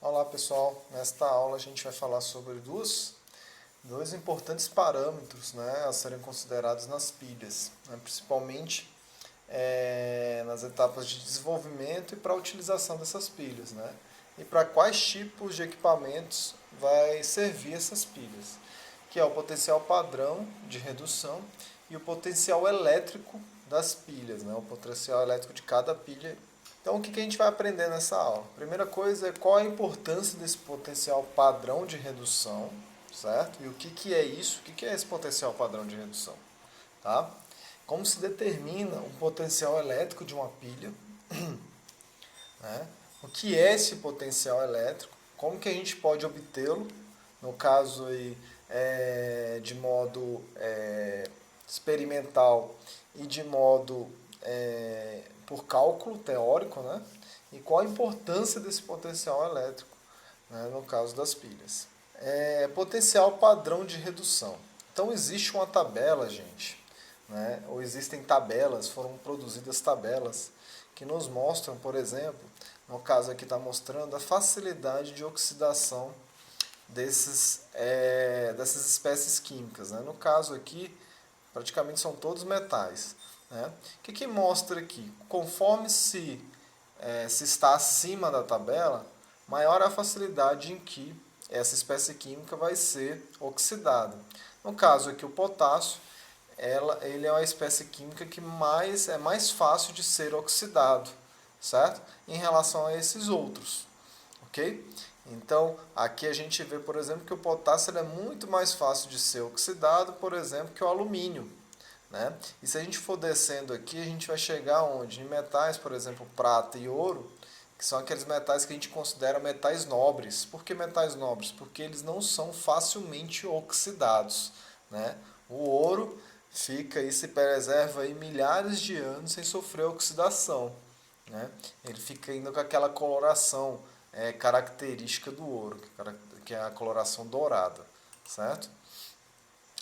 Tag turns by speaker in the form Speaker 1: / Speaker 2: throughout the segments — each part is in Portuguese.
Speaker 1: Olá pessoal, nesta aula a gente vai falar sobre dois importantes parâmetros, né, a serem considerados nas pilhas, né, principalmente nas etapas de desenvolvimento e para a utilização dessas pilhas, né, e para quais tipos de equipamentos vai servir essas pilhas, que é o potencial padrão de redução e o potencial elétrico das pilhas, né, o potencial elétrico de cada pilha. Então, o que a gente vai aprender nessa aula? Primeira coisa é qual a importância desse potencial padrão de redução, certo? E o que é isso? O que é esse potencial padrão de redução? Tá? Como se determina um potencial elétrico de uma pilha? Né? O que é esse potencial elétrico? Como que a gente pode obtê-lo? No caso aí, de modo experimental e de modo por cálculo teórico, né? E qual a importância desse potencial elétrico, né, no caso das pilhas. Potencial padrão de redução. Então existe uma tabela, gente, né, ou existem tabelas, foram produzidas tabelas que nos mostram, por exemplo, no caso aqui está mostrando a facilidade de oxidação dessas espécies químicas. Né? No caso aqui, praticamente são todos metais. Né? O que mostra aqui? Conforme se está acima da tabela, maior é a facilidade em que essa espécie química vai ser oxidada. No caso aqui, o potássio, ele é uma espécie química que é mais fácil de ser oxidado, certo? Em relação a esses outros, ok? Então, aqui a gente vê, por exemplo, que o potássio é muito mais fácil de ser oxidado, por exemplo, que o alumínio. Né? E se a gente for descendo aqui, a gente vai chegar onde? Em metais, por exemplo, prata e ouro, que são aqueles metais que a gente considera metais nobres. Por que metais nobres? Porque eles não são facilmente oxidados. Né? O ouro fica e se preserva aí milhares de anos sem sofrer oxidação. Né? Ele fica ainda com aquela coloração característica do ouro, que é a coloração dourada. Certo?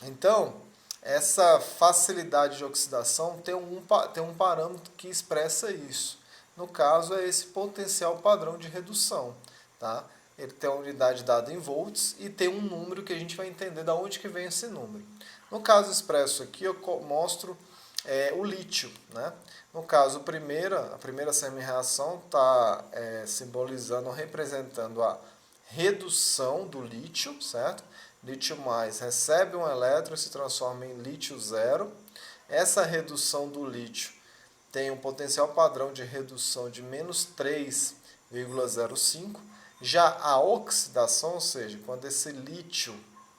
Speaker 1: Então, essa facilidade de oxidação tem um parâmetro que expressa isso. No caso, é esse potencial padrão de redução. Tá? Ele tem uma unidade dada em volts e tem um número que a gente vai entender de onde que vem esse número. No caso expresso aqui, eu mostro o lítio. Né? No caso, a primeira semi-reação está simbolizando, representando a redução do lítio, certo? Lítio mais recebe um elétron e se transforma em lítio zero. Essa redução do lítio tem um potencial padrão de redução de menos 3,05. Já a oxidação, ou seja, quando esse lítio,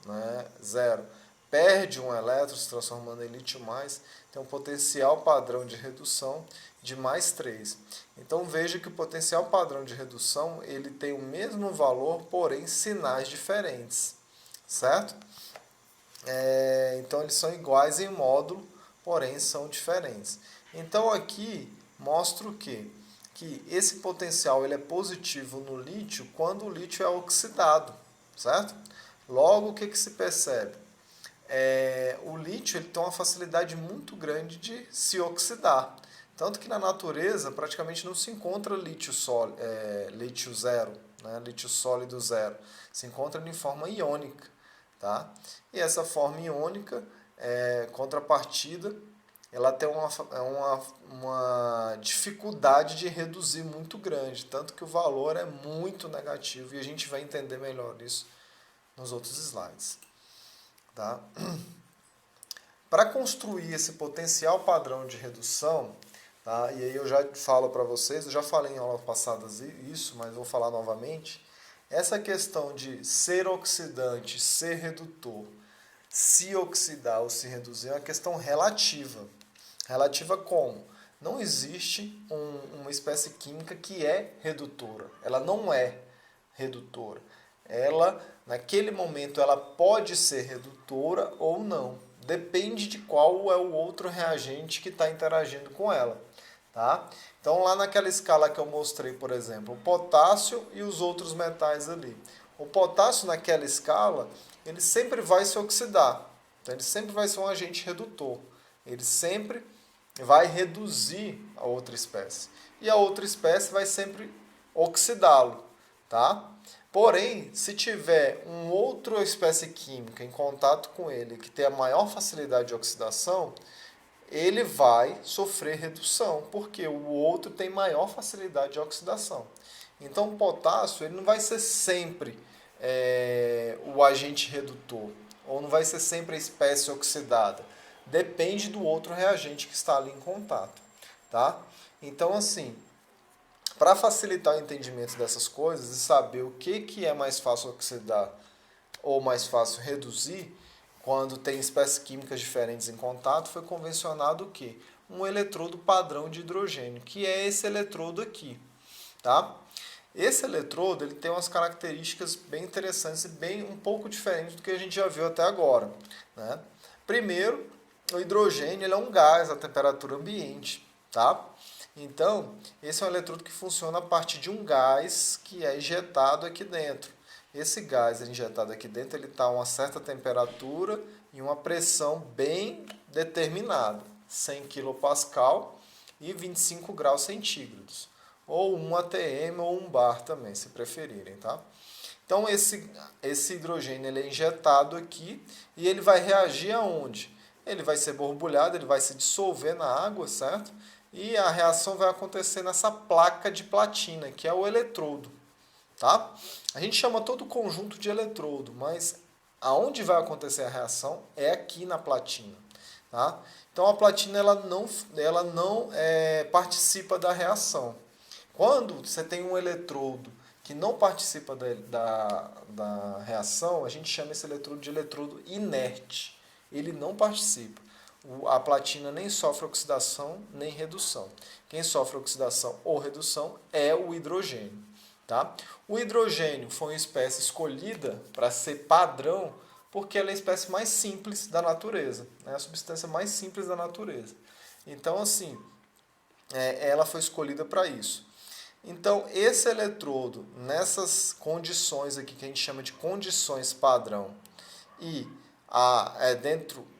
Speaker 1: né, zero, perde um elétron se transformando em lítio mais, tem um potencial padrão de redução de mais 3. Então veja que o potencial padrão de redução ele tem o mesmo valor, porém sinais diferentes. Certo? Então eles são iguais em módulo, porém são diferentes. Então aqui mostra o quê? Que esse potencial ele é positivo no lítio quando o lítio é oxidado, certo? Logo, o que se percebe? O lítio ele tem uma facilidade muito grande de se oxidar. Tanto que na natureza praticamente não se encontra lítio zero, né? Lítio sólido zero. Se encontra em forma iônica. Tá? E essa forma iônica, contrapartida, ela tem uma dificuldade de reduzir muito grande, tanto que o valor é muito negativo e a gente vai entender melhor isso nos outros slides. Tá? Para construir esse potencial padrão de redução, tá? E aí eu já falo para vocês, eu já falei em aulas passadas isso, mas vou falar novamente. Essa questão de ser oxidante, ser redutor, se oxidar ou se reduzir é uma questão relativa. Relativa como? Não existe uma espécie química que é redutora. Ela não é redutora. Ela, naquele momento, ela pode ser redutora ou não. Depende de qual é o outro reagente que está interagindo com ela. Tá? Então, lá naquela escala que eu mostrei, por exemplo, o potássio e os outros metais ali. O potássio, naquela escala, ele sempre vai se oxidar. Então, ele sempre vai ser um agente redutor. Ele sempre vai reduzir a outra espécie. E a outra espécie vai sempre oxidá-lo. tá? Porém, se tiver uma outra espécie química em contato com ele que tem a maior facilidade de oxidação, ele vai sofrer redução, porque o outro tem maior facilidade de oxidação. Então, o potássio ele não vai ser sempre o agente redutor, ou não vai ser sempre a espécie oxidada. Depende do outro reagente que está ali em contato. Tá? Então, assim, para facilitar o entendimento dessas coisas e saber o que é mais fácil oxidar ou mais fácil reduzir, quando tem espécies químicas diferentes em contato, foi convencionado o quê? Um eletrodo padrão de hidrogênio, que é esse eletrodo aqui. Tá? Esse eletrodo ele tem umas características bem interessantes e bem um pouco diferentes do que a gente já viu até agora. Né? Primeiro, o hidrogênio ele é um gás a temperatura ambiente. Tá? Então, esse é um eletrodo que funciona a partir de um gás que é injetado aqui dentro. Esse gás injetado aqui dentro ele está a uma certa temperatura e uma pressão bem determinada, 100 kPa e 25 graus centígrados, ou 1 atm ou 1 bar também, se preferirem, tá? Então esse hidrogênio ele é injetado aqui e ele vai reagir aonde? Ele vai ser borbulhado, ele vai se dissolver na água, certo? E a reação vai acontecer nessa placa de platina, que é o eletrodo. Tá? A gente chama todo o conjunto de eletrodo, mas aonde vai acontecer a reação é aqui na platina. Tá? Então a platina ela não participa da reação. Quando você tem um eletrodo que não participa da reação, a gente chama esse eletrodo de eletrodo inerte. Ele não participa. A platina nem sofre oxidação nem redução. Quem sofre oxidação ou redução é o hidrogênio. Tá? O hidrogênio foi uma espécie escolhida para ser padrão porque ela é a espécie mais simples da natureza, né? A substância mais simples da natureza. Então, assim, ela foi escolhida para isso. Então, esse eletrodo, nessas condições aqui que a gente chama de condições padrão, e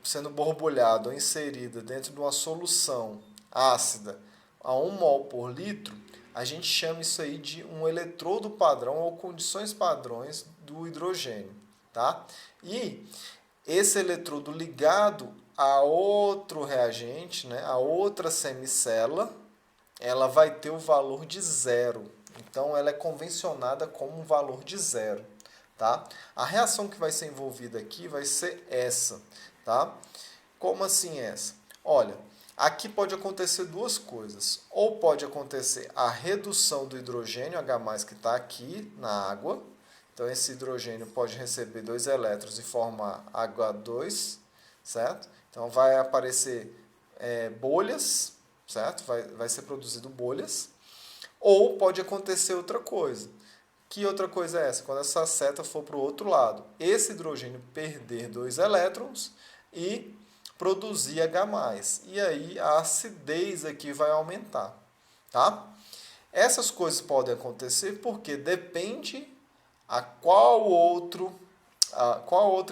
Speaker 1: sendo borbulhado ou inserida dentro de uma solução ácida a 1 mol por litro, a gente chama isso aí de um eletrodo padrão ou condições padrões do hidrogênio. Tá? E esse eletrodo ligado a outro reagente, né, a outra semicélula, ela vai ter o valor de zero. Então, ela é convencionada como um valor de zero. Tá? A reação que vai ser envolvida aqui vai ser essa. Tá? Como assim essa? Olha, aqui pode acontecer duas coisas. Ou pode acontecer a redução do hidrogênio H+, que está aqui na água. Então, esse hidrogênio pode receber 2 elétrons e formar H2, certo? Então, vai aparecer bolhas, certo? Vai ser produzido bolhas. Ou pode acontecer outra coisa. Que outra coisa é essa? Quando essa seta for para o outro lado, esse hidrogênio perder 2 elétrons e produzir H+. E aí a acidez aqui vai aumentar. Tá? Essas coisas podem acontecer porque depende a qual outra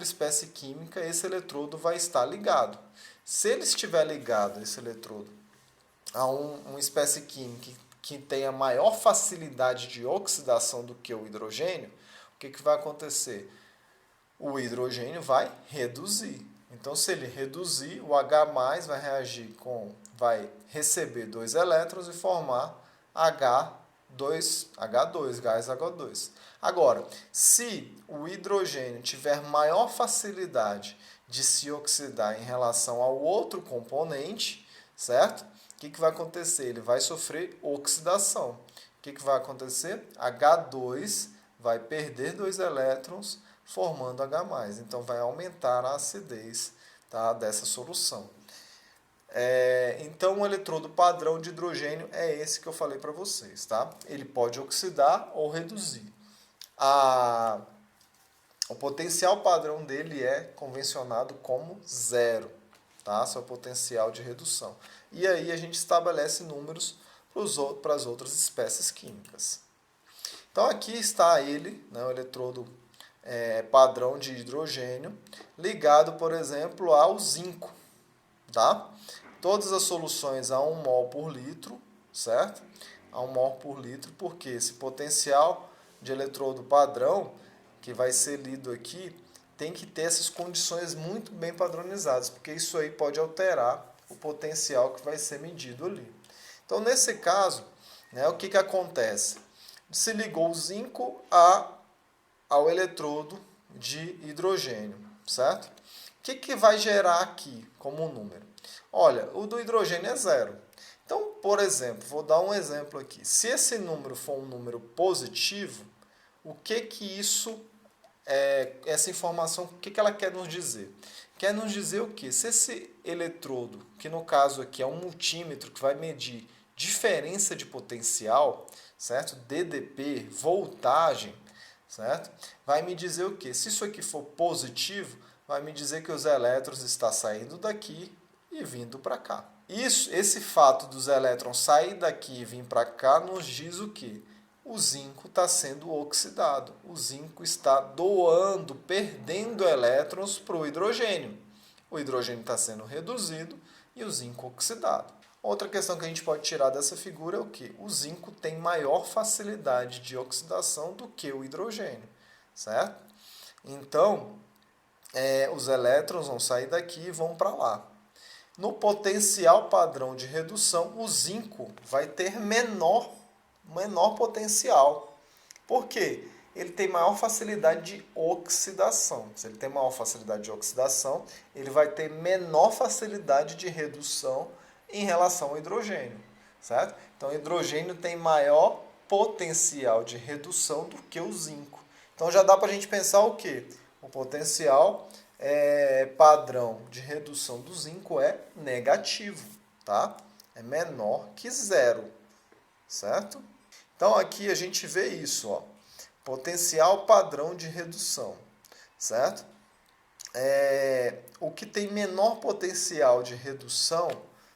Speaker 1: espécie química esse eletrodo vai estar ligado. Se ele estiver ligado, esse eletrodo, a uma espécie química que tenha maior facilidade de oxidação do que o hidrogênio, o que vai acontecer? O hidrogênio vai reduzir. Então, se ele reduzir, o H+ vai receber 2 elétrons e formar H2, gás H2. Agora, se o hidrogênio tiver maior facilidade de se oxidar em relação ao outro componente, certo? O que vai acontecer? Ele vai sofrer oxidação. O que vai acontecer? H2 vai perder 2 elétrons, formando H+. Então, vai aumentar a acidez, tá, dessa solução. Então, o eletrodo padrão de hidrogênio é esse que eu falei para vocês. Tá? Ele pode oxidar ou reduzir. O potencial padrão dele é convencionado como zero. Tá? Seu potencial de redução. E aí a gente estabelece números para as outras espécies químicas. Então aqui está ele, né, o eletrodo padrão de hidrogênio, ligado, por exemplo, ao zinco. Tá? Todas as soluções a 1 mol por litro, certo? A 1 mol por litro, porque esse potencial de eletrodo padrão, que vai ser lido aqui, tem que ter essas condições muito bem padronizadas, porque isso aí pode alterar o potencial que vai ser medido ali. Então, nesse caso, né, o que acontece? Se ligou o zinco ao eletrodo de hidrogênio, certo? O que vai gerar aqui como número? Olha, o do hidrogênio é 0. Então, por exemplo, vou dar um exemplo aqui. Se esse número for um número positivo, o que isso essa informação, o que ela quer nos dizer? Quer nos dizer o quê? Se esse eletrodo, que no caso aqui é um multímetro que vai medir diferença de potencial, certo? DDP, voltagem, certo? Vai me dizer o quê? Se isso aqui for positivo, vai me dizer que os elétrons estão saindo daqui e vindo para cá. Esse fato dos elétrons sair daqui e vir para cá nos diz o quê? O zinco está sendo oxidado. O zinco está doando, perdendo elétrons para o hidrogênio. O hidrogênio está sendo reduzido e o zinco oxidado. Outra questão que a gente pode tirar dessa figura é o que? O zinco tem maior facilidade de oxidação do que o hidrogênio, certo? Então, os elétrons vão sair daqui e vão para lá. No potencial padrão de redução, o zinco vai ter menor potencial. Por quê? Ele tem maior facilidade de oxidação. Se ele tem maior facilidade de oxidação, ele vai ter menor facilidade de redução em relação ao hidrogênio, certo? Então, o hidrogênio tem maior potencial de redução do que o zinco. Então, já dá para a gente pensar o quê? O potencial padrão de redução do zinco é negativo, tá? É menor que 0, certo? Então, aqui a gente vê isso, ó, potencial padrão de redução, certo? O que tem menor potencial de redução,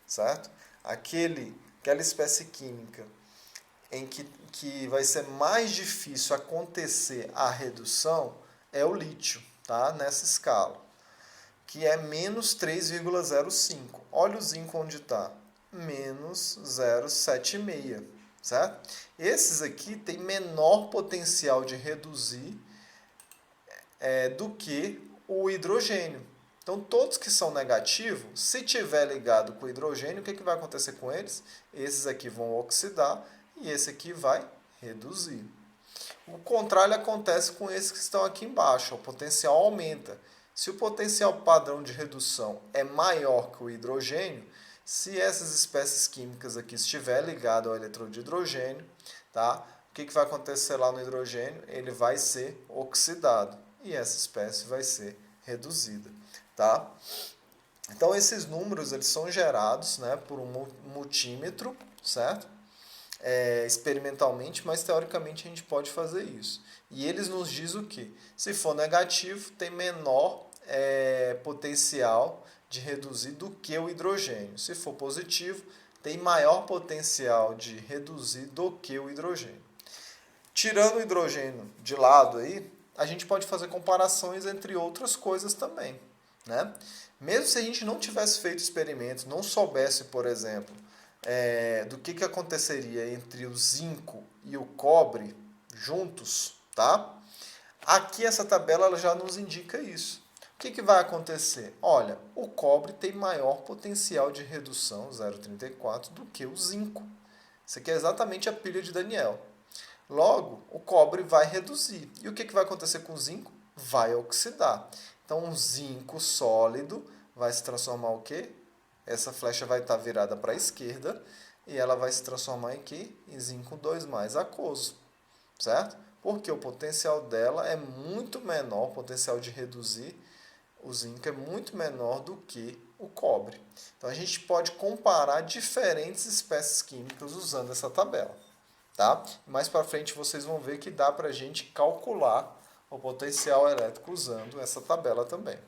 Speaker 1: certo? Aquela espécie química em que vai ser mais difícil acontecer a redução é o lítio, tá? Nessa escala, que é menos 3,05. Olha o zinco onde está, menos 0,76. Certo? Esses aqui têm menor potencial de reduzir do que o hidrogênio. Então, todos que são negativos, se tiver ligado com o hidrogênio, o que vai acontecer com eles? Esses aqui vão oxidar e esse aqui vai reduzir. O contrário acontece com esses que estão aqui embaixo, o potencial aumenta. Se o potencial padrão de redução é maior que o hidrogênio, se essas espécies químicas aqui estiver ligado ao eletrodo de hidrogênio, tá? O que vai acontecer lá no hidrogênio? Ele vai ser oxidado e essa espécie vai ser reduzida, tá? Então, esses números eles são gerados, né, por um multímetro, certo? Experimentalmente, mas teoricamente a gente pode fazer isso. E eles nos dizem o quê? Se for negativo, tem menor potencial de reduzir do que o hidrogênio. Se for positivo, tem maior potencial de reduzir do que o hidrogênio. Tirando o hidrogênio de lado aí, a gente pode fazer comparações entre outras coisas também, né? Mesmo se a gente não tivesse feito experimentos, não soubesse, por exemplo, do que aconteceria entre o zinco e o cobre juntos, tá? Aqui essa tabela ela já nos indica isso. O que vai acontecer? Olha, o cobre tem maior potencial de redução, 0,34, do que o zinco. Isso aqui é exatamente a pilha de Daniel. Logo, o cobre vai reduzir. E o que vai acontecer com o zinco? Vai oxidar. Então, um zinco sólido vai se transformar o quê? Essa flecha vai estar virada para a esquerda e ela vai se transformar em quê? Em zinco 2 aquoso, certo? Porque o potencial dela é muito menor, o potencial de reduzir o zinco é muito menor do que o cobre. Então, a gente pode comparar diferentes espécies químicas usando essa tabela. Tá? Mais para frente vocês vão ver que dá para a gente calcular o potencial elétrico usando essa tabela também.